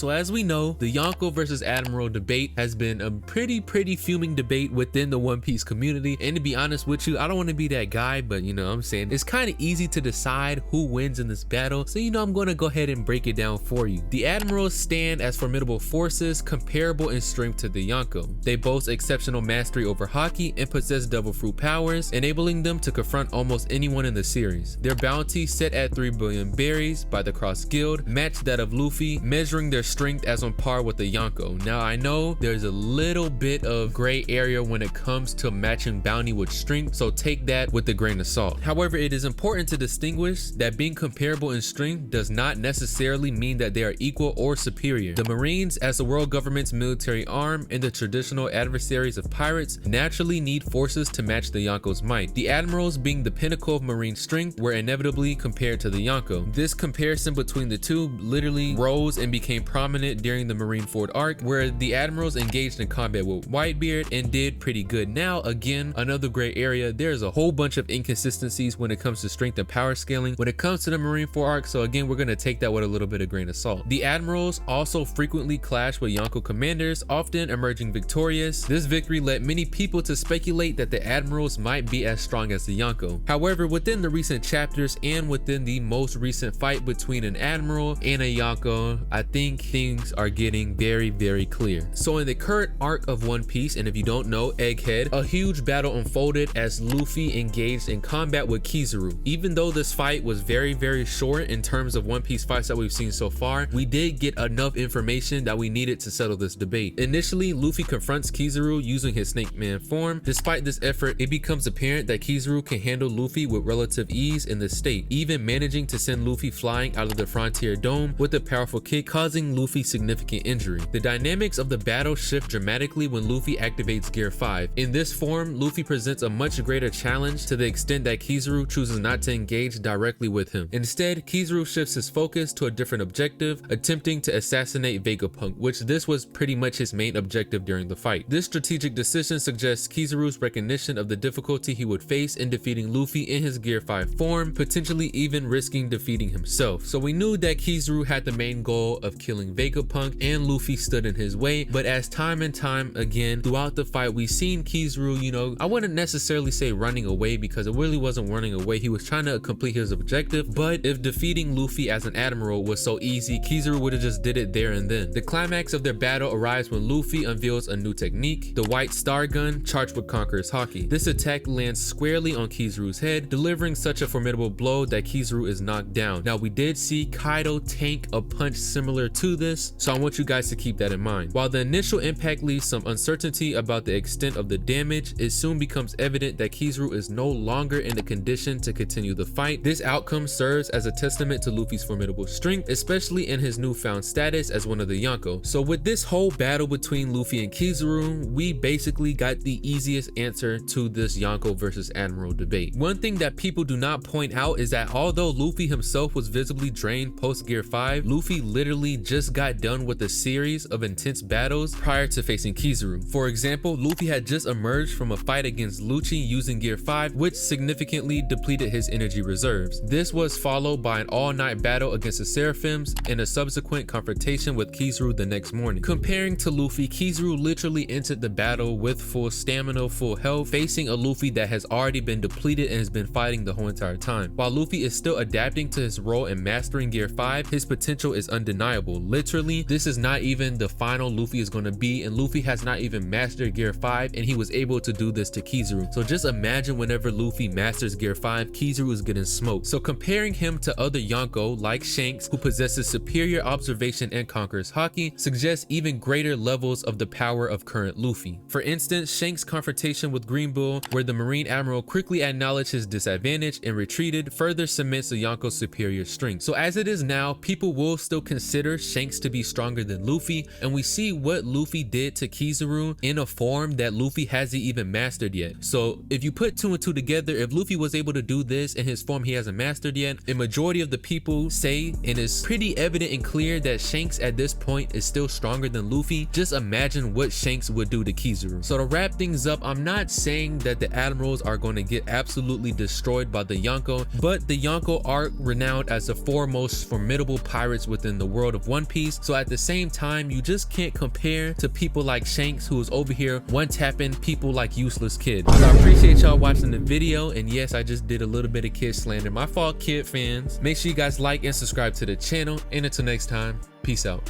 So as we know, the Yonko versus Admiral debate has been a pretty fuming debate within the One Piece community, and to be honest with you, I don't want to be that guy, but you know what I'm saying, it's kind of easy to decide who wins in this battle, so you know I'm going to go ahead and break it down for you. The Admirals stand as formidable forces comparable in strength to the Yonko. They boast exceptional mastery over Haki and possess devil fruit powers, enabling them to confront almost anyone in the series. Their bounty, set at 3 billion berries by the Cross Guild, matched that of Luffy, measuring their strength as on par with the Yonko. Now I know there's a little bit of gray area when it comes to matching bounty with strength, so take that with a grain of salt. However, it is important to distinguish that being comparable in strength does not necessarily mean that they are equal or superior. The Marines, as the world government's military arm and the traditional adversaries of pirates, naturally need forces to match the Yonko's might. The Admirals, being the pinnacle of Marine strength, were inevitably compared to the Yonko. This comparison between the two literally rose and became prominent during the Marineford arc, where the Admirals engaged in combat with Whitebeard and did pretty good. Now again, another gray area, there's a whole bunch of inconsistencies when it comes to strength and power scaling when it comes to the Marineford arc, so again we're going to take that with a little bit of grain of salt. The Admirals also frequently clash with Yonko commanders, often emerging victorious. This victory led many people to speculate that the Admirals might be as strong as the Yonko. However, within the recent chapters and within the most recent fight between an Admiral and a Yonko, I think things are getting very clear. So in the current arc of One Piece, and if you don't know, Egghead, a huge battle unfolded as Luffy engaged in combat with Kizaru. Even though this fight was very short in terms of One Piece fights that we've seen so far, we did get enough information that we needed to settle this debate. Initially, Luffy confronts Kizaru using his Snake Man form. Despite this effort, it becomes apparent that Kizaru can handle Luffy with relative ease in this state, even managing to send Luffy flying out of the Frontier Dome with a powerful kick, causing Luffy significant injury. The dynamics of the battle shift dramatically when Luffy activates Gear 5. In this form, Luffy presents a much greater challenge to the extent that Kizaru chooses not to engage directly with him. Instead, Kizaru shifts his focus to a different objective, attempting to assassinate Vegapunk, which this was pretty much his main objective during the fight. This strategic decision suggests Kizaru's recognition of the difficulty he would face in defeating Luffy in his Gear 5 form, potentially even risking defeating himself. So we knew that Kizaru had the main goal of killing Vegapunk, and Luffy stood in his way, but as time and time again throughout the fight, we've seen Kizaru, you know, I wouldn't necessarily say running away because it really wasn't running away, he was trying to complete his objective, but if defeating Luffy as an Admiral was so easy, Kizaru would have just did it there and then. The climax of their battle arrives when Luffy unveils a new technique, the White Star Gun, charged with Conqueror's Haki. This attack lands squarely on Kizaru's head, delivering such a formidable blow that Kizaru is knocked down. Now we did see Kaido tank a punch similar to this, so I want you guys to keep that in mind. While the initial impact leaves some uncertainty about the extent of the damage, it soon becomes evident that Kizaru is no longer in a condition to continue the fight. This outcome serves as a testament to Luffy's formidable strength, especially in his newfound status as one of the Yonko. So with this whole battle between Luffy and Kizaru, we basically got the easiest answer to this Yonko versus Admiral debate. One thing that people do not point out is that although Luffy himself was visibly drained post Gear 5, Luffy literally just got done with a series of intense battles prior to facing Kizaru. For example, Luffy had just emerged from a fight against Lucci using Gear 5, which significantly depleted his energy reserves. This was followed by an all-night battle against the Seraphims and a subsequent confrontation with Kizaru the next morning. Comparing to Luffy, Kizaru literally entered the battle with full stamina, full health, facing a Luffy that has already been depleted and has been fighting the whole entire time. While Luffy is still adapting to his role in mastering Gear 5, his potential is undeniable. Literally, this is not even the final Luffy is going to be, and Luffy has not even mastered Gear 5, and he was able to do this to Kizaru. So just imagine whenever Luffy masters Gear 5, Kizaru is getting smoked. So comparing him to other Yonko like Shanks, who possesses superior observation and Conqueror's Haki, suggests even greater levels of the power of current Luffy. For instance, Shanks' confrontation with Green Bull, where the Marine Admiral quickly acknowledged his disadvantage and retreated, further cements the Yonko's superior strength. So as it is now, people will still consider Shanks to be stronger than Luffy, and we see what Luffy did to Kizaru in a form that Luffy hasn't even mastered yet. So if you put 2 and 2 together, if Luffy was able to do this in his form he hasn't mastered yet, a majority of the people say, and it's pretty evident and clear, that Shanks at this point is still stronger than Luffy. Just imagine what Shanks would do to Kizaru. So to wrap things up, I'm not saying that the Admirals are going to get absolutely destroyed by the Yonko, but the Yonko are renowned as the foremost formidable pirates within the world of One Piece. So at the same time, you just can't compare to people like Shanks, who is over here one-tapping people like Useless Kid. So I appreciate y'all watching the video, and yes, I just did a little bit of kid slander. My fault, kid fans. Make sure you guys like and subscribe to the channel, and until next time, peace out.